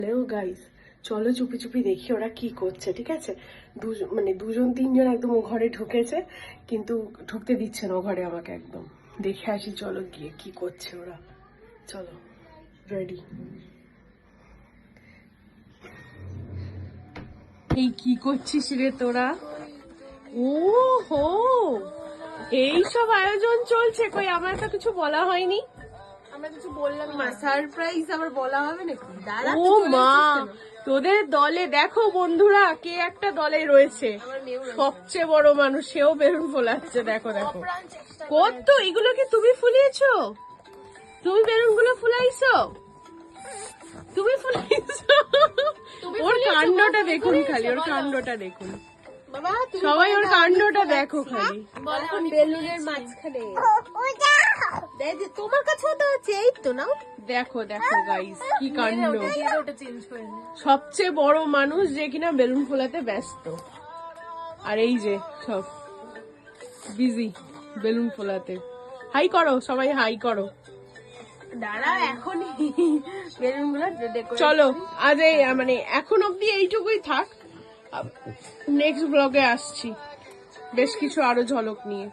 Hello guys, চলো চুপি চুপি দেখি ওরা কি করছে। ঠিক আছে, দুজন তিনজন একদম ও ঘরে ঢুকেছে, কিন্তু ঢুকতে দিচ্ছে না ও ঘরে আমাকে একদম। দেখে আসি চলো গিয়ে কি করছে ওরা। চলো, রেডি। এই কি করছিস রে তোরা? ও হো, এইসব আয়োজন চলছে, কই আমার তো কিছু বলা হয়নি। আমরা কিছু বললাম না, সারপ্রাইজ আবার বলা হবে নাকি? দাদা ও মা, তোদের দলে দেখো বন্ধুরা কে একটা দলে রয়েছে, সবচেয়ে বড় মানুষ, সেও বেলুন ফোলাচ্ছে। দেখো দেখো কত, এগুলো কি তুমি ফুলিয়েছো? তুমি বেলুন গুলো ফুলাইছো? তুমি ফুলাইছো? ওর কাণ্ডটা দেখুন খালি, ওর কাণ্ডটা দেখুন বাবা। সবাই, ওর কাণ্ডটা দেখো খালি। এখন বেলুনের মাঝখানে তোমার কাছেও তো আছে, এই তো নাও। দেখো দেখো গাইস কি কাণ্ড, ওটা চেঞ্জ করে নে। সবচেয়ে বড় মানুষ যে কিনা বেলুন ফোলাতে ব্যস্ত, আর এই যে সব বিজি বেলুন ফোলাতে। হাই করো সবাই, হাই করো। দাঁড়া এখনই বেলুন গুলো চলো আজ এই এখন অব্দি এইটুকুই থাক, নেক্সট ব্লগে আসছি বেশ কিছু আরো ঝলক নিয়ে।